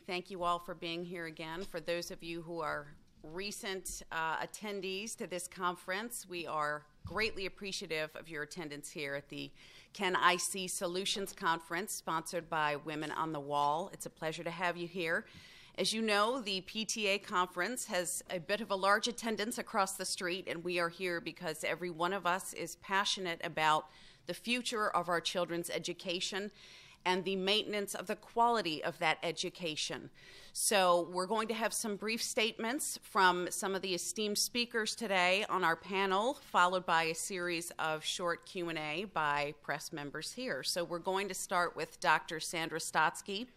Thank you all for being here again. For those of you who are recent attendees to this conference, we are greatly appreciative of your attendance here at the Can I See Solutions Conference, sponsored by Women on the Wall. It's a pleasure to have you here. As you know, the PTA Conference has a bit of a large attendance across the street, and we are here because every one of us is passionate about the future of our children's education and the maintenance of the quality of that education. So we're going to have some brief statements from some of the esteemed speakers today on our panel, followed by a series of short Q&A by press members here. So we're going to start with Dr. Sandra Stotsky,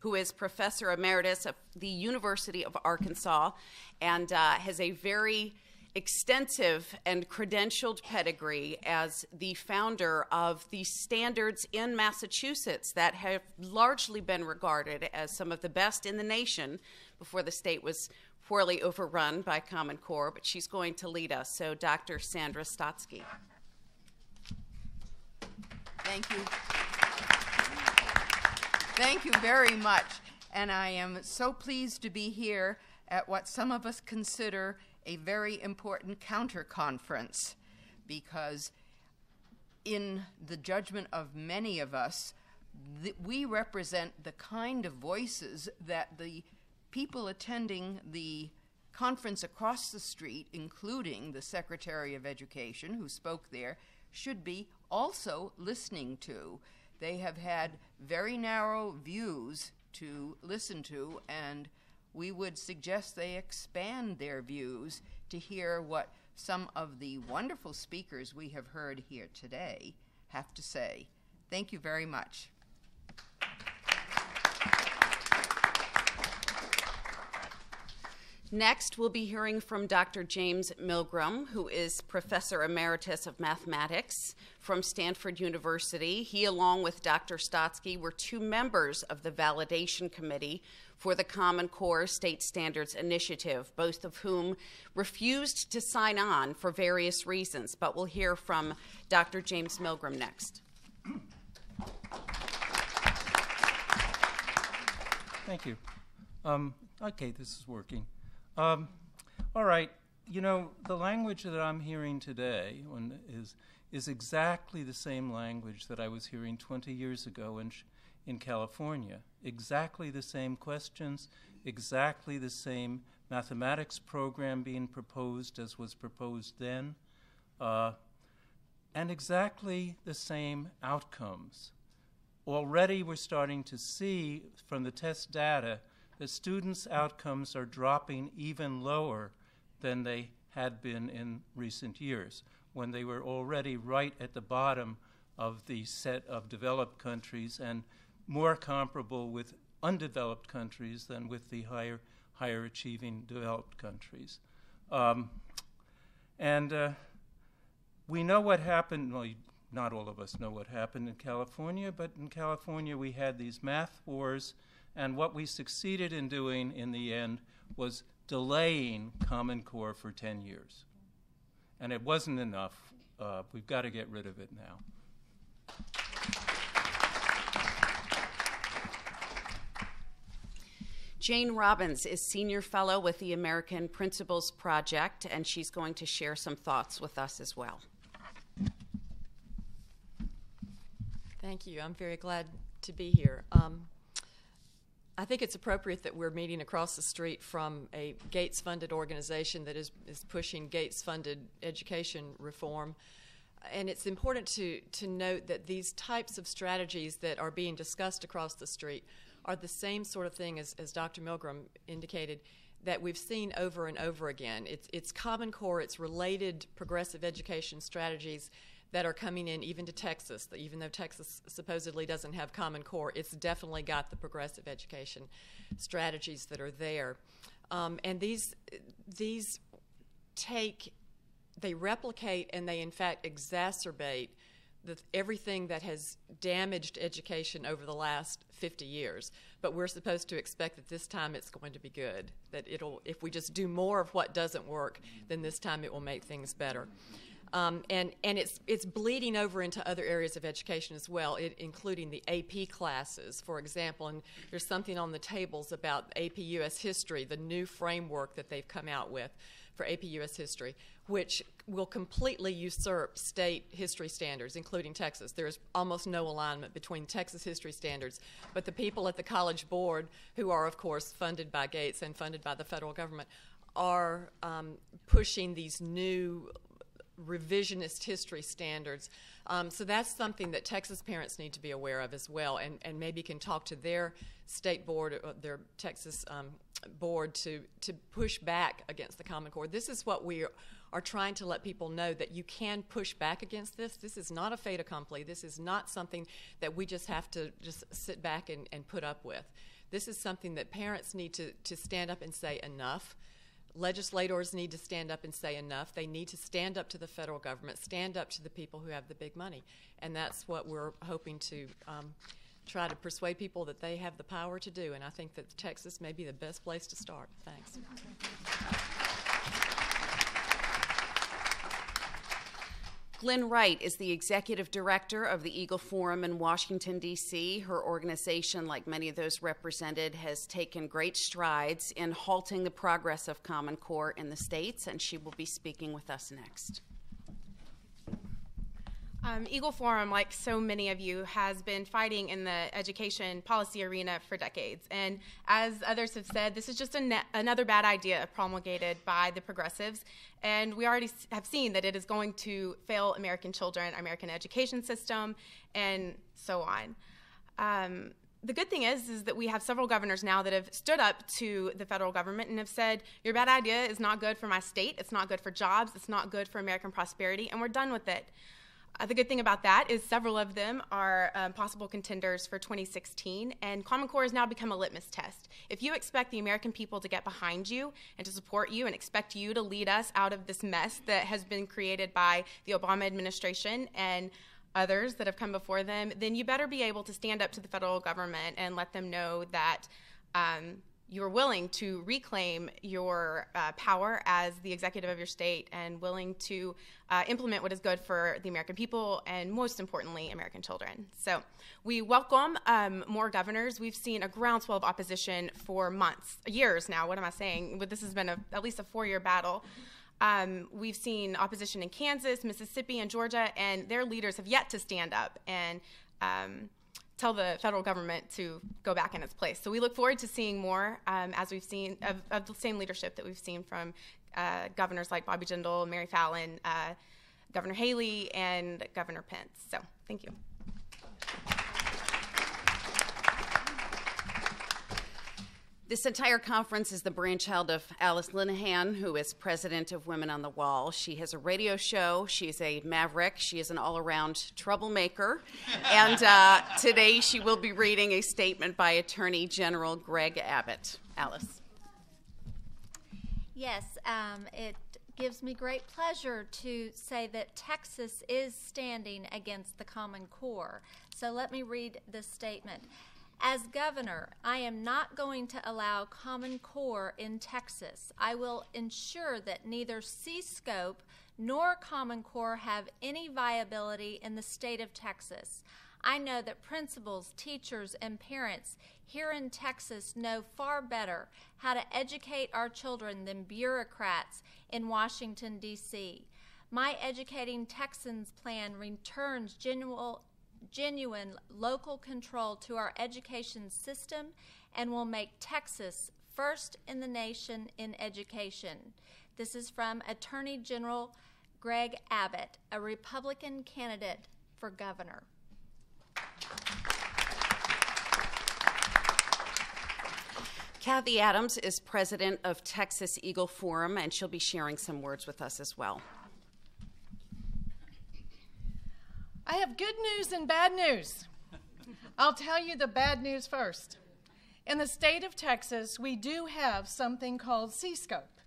who is Professor Emeritus of the University of Arkansas and has a very extensive and credentialed pedigree as the founder of the standards in Massachusetts that have largely been regarded as some of the best in the nation before the state was poorly overrun by Common Core, but she's going to lead us. So Dr. Sandra Stotsky. Thank you. Thank you very much. And I am so pleased to be here at what some of us consider a very important counter-conference, because in the judgment of many of us, we represent the kind of voices that the people attending the conference across the street, including the Secretary of Education who spoke there, should be also listening to. They have had very narrow views to listen to, and we would suggest they expand their views to hear what some of the wonderful speakers we have heard here today have to say. Thank you very much. Next, we'll be hearing from Dr. James Milgram, who is Professor Emeritus of Mathematics from Stanford University. He, along with Dr. Stotsky, were two members of the Validation Committee for the Common Core State Standards Initiative, both of whom refused to sign on for various reasons. But we'll hear from Dr. James Milgram next. Thank you. Okay, this is working. All right, you know, the language that I'm hearing today is exactly the same language that I was hearing 20 years ago in California. Exactly the same questions, exactly the same mathematics program being proposed as was proposed then, and exactly the same outcomes. Already we're starting to see from the test data that students' outcomes are dropping even lower than they had been in recent years, when they were already right at the bottom of the set of developed countries and more comparable with undeveloped countries than with the higher achieving developed countries. We know what happened. Well, not all of us know what happened in California, but in California we had these math wars, and what we succeeded in doing in the end was delaying Common Core for 10 years. And it wasn't enough. We've got to get rid of it now. Jane Robbins is Senior Fellow with the American Principles Project, and she's going to share some thoughts with us as well. Thank you. I'm very glad to be here. I think it's appropriate that we're meeting across the street from a Gates-funded organization that is pushing Gates-funded education reform. And it's important to note that these types of strategies that are being discussed across the street are the same sort of thing as Dr. Milgram indicated that we've seen over and over again. It's Common Core, it's related progressive education strategies that are coming in even to Texas. Even though Texas supposedly doesn't have Common Core, it's definitely got the progressive education strategies that are there. And these they replicate and they in fact exacerbate everything that has damaged education over the last 50 years. But we're supposed to expect that this time it's going to be good, that if we just do more of what doesn't work, then this time it will make things better. And it's bleeding over into other areas of education as well, including the AP classes, for example. And there's something on the tables about AP U.S. History, the new framework that they've come out with for AP U.S. History, which will completely usurp state history standards, including Texas. There's almost no alignment between Texas history standards, but the people at the College Board, who are, of course, funded by Gates and funded by the federal government, are pushing these new revisionist history standards. So that's something that Texas parents need to be aware of as well, and maybe can talk to their state board, or their Texas board, to push back against the Common Core. This is what we are trying to let people know, that you can push back against this. This is not a fait accompli. This is not something that we just have to just sit back and put up with. This is something that parents need to stand up and say enough. Legislators need to stand up and say enough. They need to stand up to the federal government, stand up to the people who have the big money. And that's what we're hoping to try to persuade people that they have the power to do. And I think that Texas may be the best place to start. Thanks. Glen Right is the executive director of the Eagle Forum in Washington, D.C. Her organization, like many of those represented, has taken great strides in halting the progress of Common Core in the states, and she will be speaking with us next. Eagle Forum, like so many of you, has been fighting in the education policy arena for decades. And as others have said, this is just another bad idea promulgated by the progressives. And we already have seen that it is going to fail American children, American education system, and so on. The good thing is that we have several governors now that have stood up to the federal government and have said, your bad idea is not good for my state, it's not good for jobs, it's not good for American prosperity, and we're done with it. The good thing about that is several of them are possible contenders for 2016, and Common Core has now become a litmus test. If you expect the American people to get behind you and to support you and expect you to lead us out of this mess that has been created by the Obama administration and others that have come before them, then you better be able to stand up to the federal government and let them know that you're willing to reclaim your power as the executive of your state and willing to implement what is good for the American people and, most importantly, American children. So we welcome more governors. We've seen a groundswell of opposition for months, years now. What am I saying? This has been at least a 4-year battle. We've seen opposition in Kansas, Mississippi, and Georgia, and their leaders have yet to stand up and tell the federal government to go back in its place. So we look forward to seeing more, as we've seen, of the same leadership that we've seen from governors like Bobby Jindal, Mary Fallin, Governor Haley, and Governor Pence. So thank you. This entire conference is the brainchild of Ellis Linehan, who is president of Women on the Wall. She has a radio show. She's a maverick. She is an all-around troublemaker. And today she will be reading a statement by Attorney General Greg Abbott. Alice. Yes, it gives me great pleasure to say that Texas is standing against the Common Core. So let me read this statement. As governor, I am not going to allow Common Core in Texas. I will ensure that neither C-Scope nor Common Core have any viability in the state of Texas. I know that principals, teachers, and parents here in Texas know far better how to educate our children than bureaucrats in Washington, D.C. My Educating Texans plan returns genuine local control to our education system and will make Texas first in the nation in education. This is from Attorney General Greg Abbott, a Republican candidate for governor. Cathie Adams is president of Texas Eagle Forum, and she'll be sharing some words with us as well. I have good news and bad news. I'll tell you the bad news first. In the state of Texas, we do have something called C-Scope.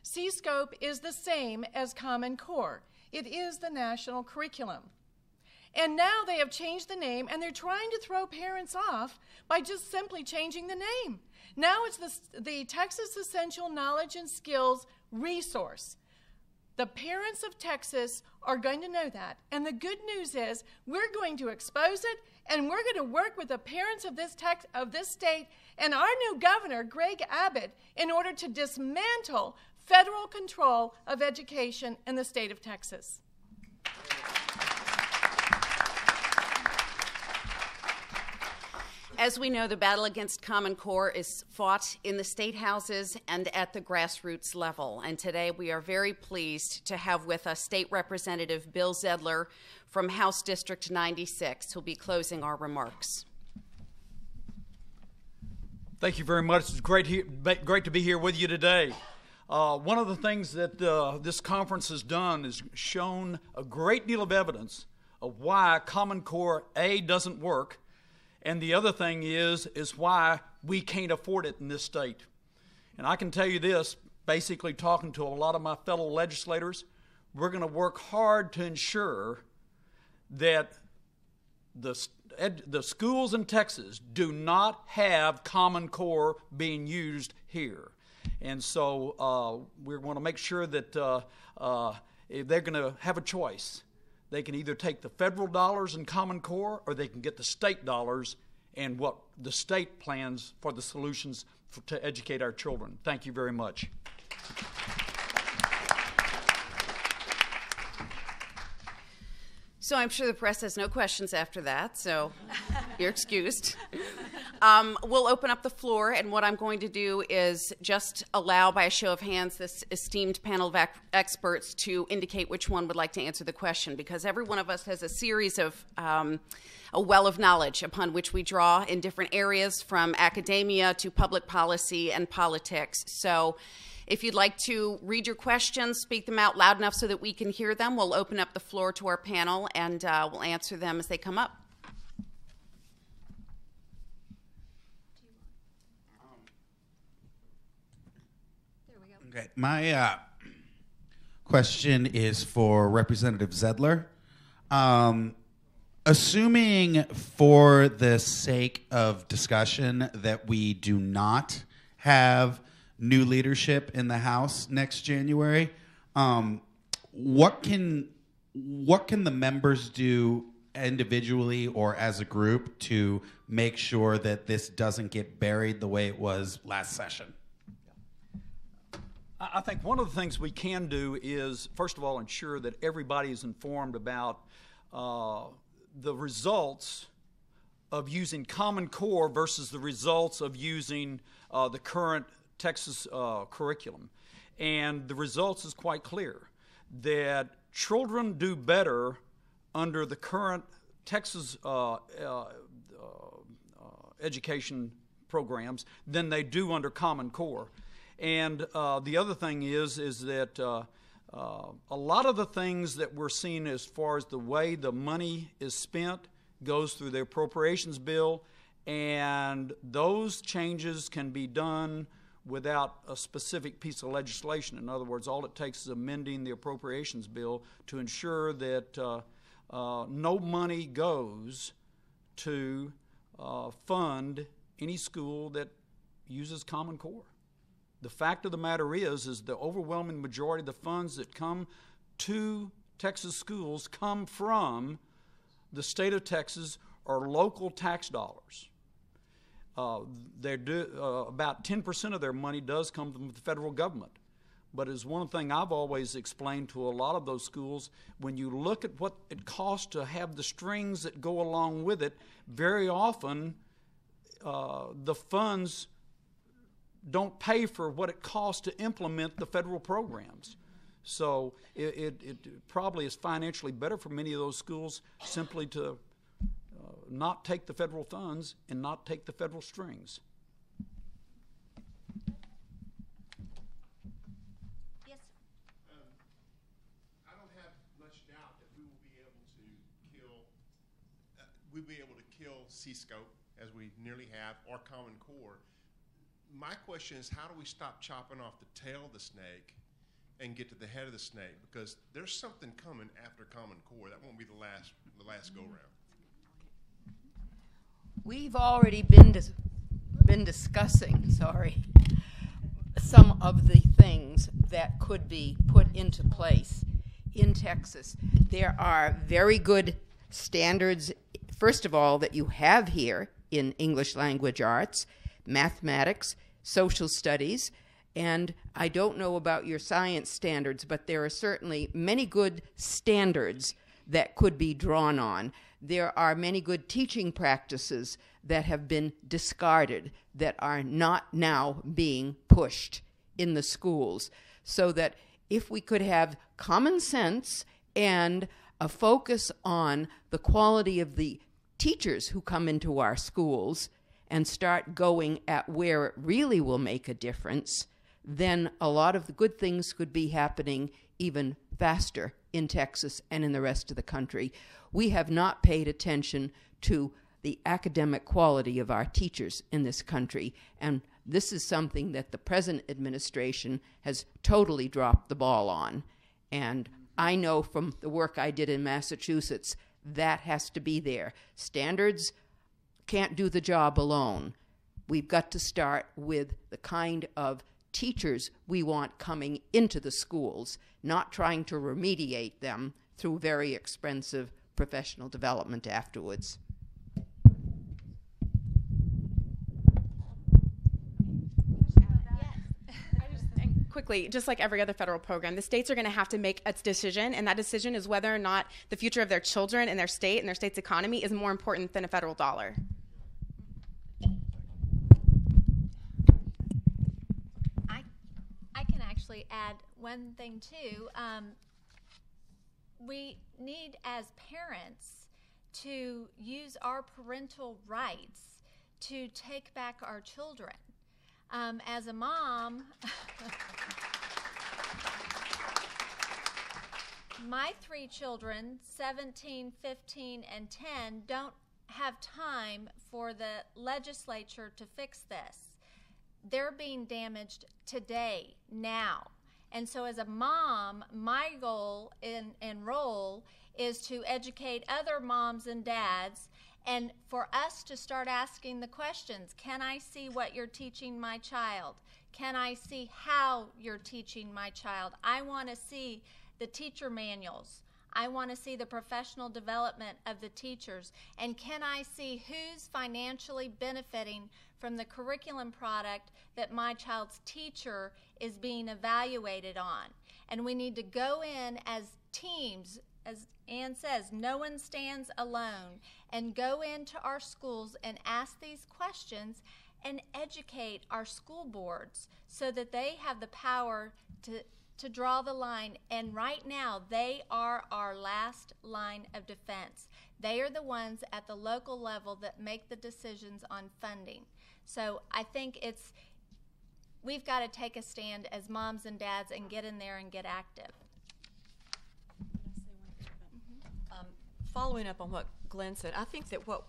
C-Scope is the same as Common Core. It is the national curriculum. And now they have changed the name, and they're trying to throw parents off by just simply changing the name. Now it's the Texas Essential Knowledge and Skills Resource. The parents of Texas are going to know that. And the good news is we're going to expose it, and we're going to work with the parents of this state and our new governor, Greg Abbott, in order to dismantle federal control of education in the state of Texas. As we know, the battle against Common Core is fought in the state houses and at the grassroots level. And today we are very pleased to have with us State Representative Bill Zedler from House District 96, who'll be closing our remarks. Thank you very much. It's great to be here with you today. One of the things that this conference has done is shown a great deal of evidence of why Common Core A doesn't work, and the other thing is why we can't afford it in this state. And I can tell you this, basically talking to a lot of my fellow legislators, we're going to work hard to ensure that the schools in Texas do not have Common Core being used here. And so we're going to make sure that if they're going to have a choice. They can either take the federal dollars in Common Core, or they can get the state dollars and what the state plans for the solutions to educate our children. Thank you very much. So I'm sure the press has no questions after that, so you're excused. We'll open up the floor, and what I'm going to do is just allow, by a show of hands, this esteemed panel of experts to indicate which one would like to answer the question, because every one of us has a series of, a well of knowledge upon which we draw in different areas, from academia to public policy and politics. So if you'd like to read your questions, speak them out loud enough so that we can hear them, we'll open up the floor to our panel, and we'll answer them as they come up. Okay, my question is for Representative Zedler. Assuming for the sake of discussion that we do not have new leadership in the House next January, what can the members do individually or as a group to make sure that this doesn't get buried the way it was last session? I think one of the things we can do is, first of all, ensure that everybody is informed about the results of using Common Core versus the results of using the current Texas curriculum. And the results is quite clear, that children do better under the current Texas education programs than they do under Common Core. And the other thing is that a lot of the things that we're seeing as far as the way the money is spent goes through the appropriations bill, and those changes can be done without a specific piece of legislation. In other words, all it takes is amending the appropriations bill to ensure that no money goes to fund any school that uses Common Core. The fact of the matter is the overwhelming majority of the funds that come to Texas schools come from the state of Texas or local tax dollars. About 10% of their money does come from the federal government. But as one thing I've always explained to a lot of those schools, when you look at what it costs to have the strings that go along with it, very often the funds don't pay for what it costs to implement the federal programs. So it probably is financially better for many of those schools simply to not take the federal funds and not take the federal strings. Yes. I don't have much doubt that we will be able to kill C-scope, as we nearly have, or Common Core. My question is, how do we stop chopping off the tail of the snake and get to the head of the snake? Because there's something coming after Common Core. That won't be the last go-round. We've already been discussing, some of the things that could be put into place in Texas. There are very good standards, first of all, that you have here in English language arts, mathematics, social studies, and I don't know about your science standards, but there are certainly many good standards that could be drawn on. There are many good teaching practices that have been discarded that are not now being pushed in the schools, so that if we could have common sense and a focus on the quality of the teachers who come into our schools and start going at where it really will make a difference, then a lot of the good things could be happening even faster in Texas and in the rest of the country. We have not paid attention to the academic quality of our teachers in this country, and this is something that the present administration has totally dropped the ball on. And I know from the work I did in Massachusetts, that has to be there. Standards can't do the job alone. We've got to start with the kind of teachers we want coming into the schools, not trying to remediate them through very expensive professional development afterwards. Quickly, just like every other federal program, the states are going to have to make a decision, and that decision is whether or not the future of their children and their state and their state's economy is more important than a federal dollar. I can actually add one thing too. We need, as parents, to use our parental rights to take back our children. As a mom, my 3 children, 17, 15, and 10, don't have time for the legislature to fix this. They're being damaged today, now. And so as a mom, my goal and role is to educate other moms and dads, and for us to start asking the questions. Can I see what you're teaching my child? Can I see how you're teaching my child? I want to see the teacher manuals. I want to see the professional development of the teachers. And can I see who's financially benefiting from the curriculum product that my child's teacher is being evaluated on? And we need to go in as teams, as Anne says, no one stands alone, and go into our schools and ask these questions and educate our school boards so that they have the power to draw the line. And right now, they are our last line of defense. They are the ones at the local level that make the decisions on funding. So I think we've got to take a stand as moms and dads and get in there and get active. Following up on what Glenn said, I think that what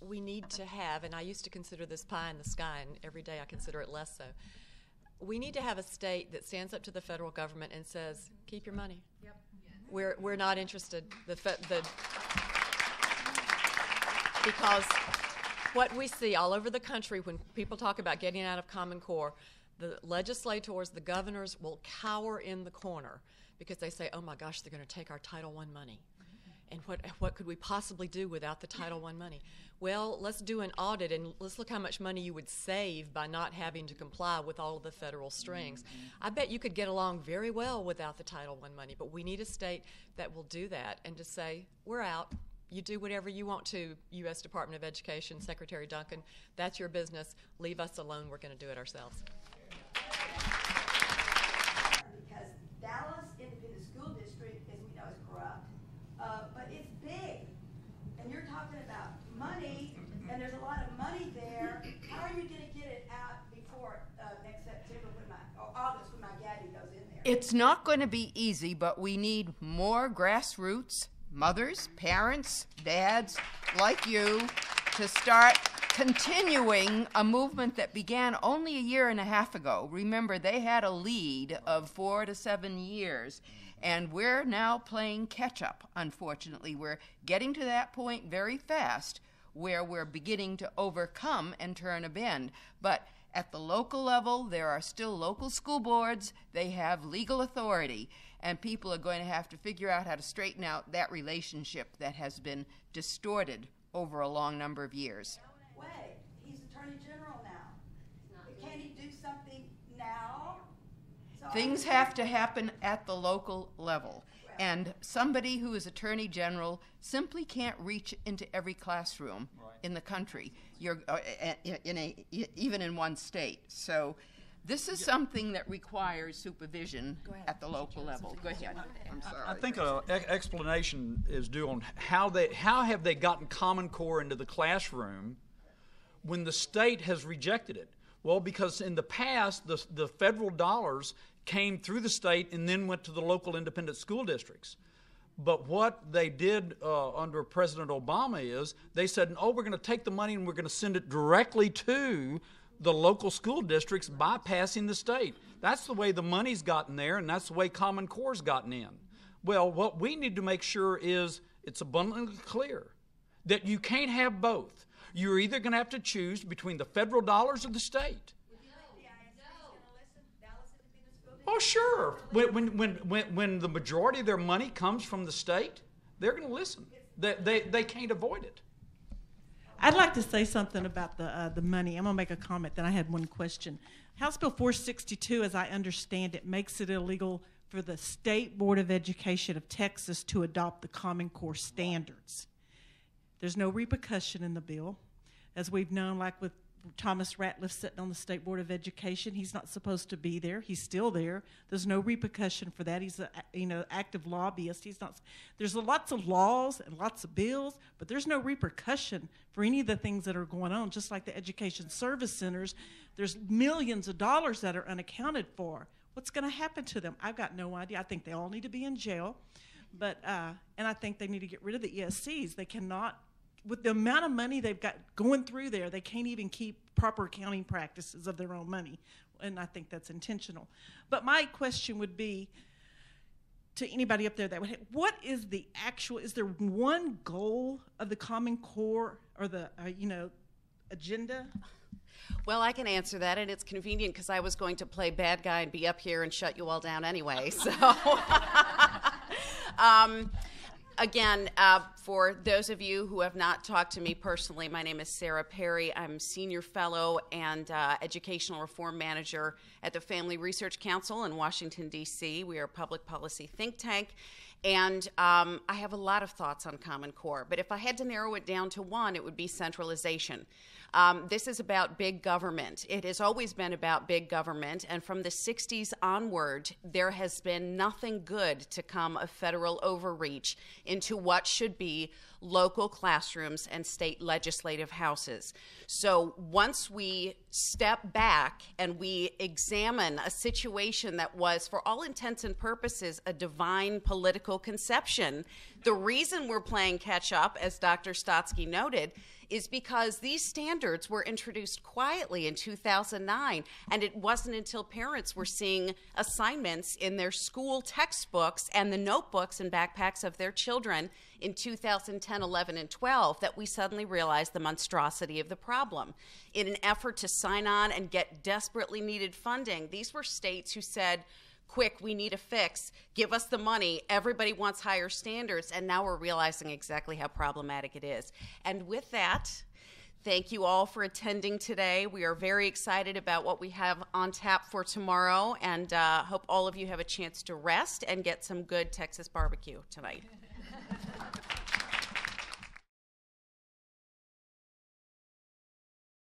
we need to have, and I used to consider this pie in the sky, and every day I consider it less so, we need to have a state that stands up to the federal government and says, keep your money. Yep. We're not interested. Because what we see all over the country when people talk about getting out of Common Core, the legislators, the governors will cower in the corner because they say, oh my gosh, they're going to take our Title I money. And what could we possibly do without the Title I money? Well, let's do an audit and let's look how much money you would save by not having to comply with all of the federal strings. I bet you could get along very well without the Title I money, but we need a state that will do that and just say, we're out. You do whatever you want to, U.S. Department of Education, Secretary Duncan. That's your business. Leave us alone. We're going to do it ourselves. Because Dallas Independent School District, as we know, is corrupt. But it's big, and you're talking about money, and there's a lot of money there. How are you going to get it out before next September or August when my Gaddie goes in there? It's not going to be easy, but we need more grassroots mothers, parents, dads like you to start continuing a movement that began only a year and a half ago. Remember, they had a lead of 4 to 7 years. And we're now playing catch-up, unfortunately. We're getting to that point very fast where we're beginning to overcome and turn a bend. But At the local level, there are still local school boards. They have legal authority, and people are going to have to figure out how to straighten out that relationship that has been distorted over a long number of years. Wait, he's Attorney General now. Can't he do something now? So Things have to happen at the local level. And somebody who is Attorney General simply can't reach into every classroom in the country, even in one state. So this is something that requires supervision at the local level. Go ahead. I'm sorry. I think an explanation is due on how have they gotten Common Core into the classroom when the state has rejected it. Well, because in the past, the federal dollars came through the state and then went to the local independent school districts. But what they did under President Obama is they said, oh, we're going to take the money and we're going to send it directly to the local school districts, bypassing the state. That's the way the money's gotten there, and that's the way Common Core's gotten in. Well, what we need to make sure is it's abundantly clear that you can't have both. You're either going to have to choose between the federal dollars or the state. Oh, sure. When the majority of their money comes from the state, they're going to listen. They can't avoid it. I'd like to say something about the money. I'm going to make a comment, then I had one question. House Bill 462, as I understand it, makes it illegal for the State Board of Education of Texas to adopt the Common Core standards. There's no repercussion in the bill. As we've known, like with Thomas Ratliff sitting on the State Board of Education, he's not supposed to be there. He's still there. There's no repercussion for that. He's a active lobbyist. He's not. There's lots of laws and lots of bills, but there's no repercussion for any of the things that are going on. Just like the education service centers, there's millions of dollars that are unaccounted for. What's going to happen to them? I've got no idea. I think they all need to be in jail, but and I think they need to get rid of the ESCs. They cannot. With the amount of money they've got going through there, they can't even keep proper accounting practices of their own money, and I think that's intentional. But my question would be to anybody up there that would, what is the actual, is there one goal of the Common Core or the, agenda? Well, I can answer that, and it's convenient because I was going to play bad guy and be up here and shut you all down anyway, so. Again, for those of you who have not talked to me personally, my name is Sara Perry. I'm Senior Fellow and Educational Reform Manager at the Family Research Council in Washington, D.C. We are a public policy think tank, and I have a lot of thoughts on Common Core. But if I had to narrow it down to one, it would be centralization. This is about big government. It has always been about big government, and from the 60s onward, there has been nothing good to come of federal overreach into what should be local classrooms and state legislative houses. So once we step back and we examine a situation that was, for all intents and purposes, a divine political conception, the reason we're playing catch up, as Dr. Stotsky noted, is because these standards were introduced quietly in 2009, and it wasn't until parents were seeing assignments in their school textbooks and the notebooks and backpacks of their children in 2010, 11, and 12 that we suddenly realized the monstrosity of the problem. In an effort to sign on and get desperately needed funding, these were states who said, quick, we need a fix, give us the money, everybody wants higher standards, and now we're realizing exactly how problematic it is. And with that, thank you all for attending today. We are very excited about what we have on tap for tomorrow, and hope all of you have a chance to rest and get some good Texas barbecue tonight.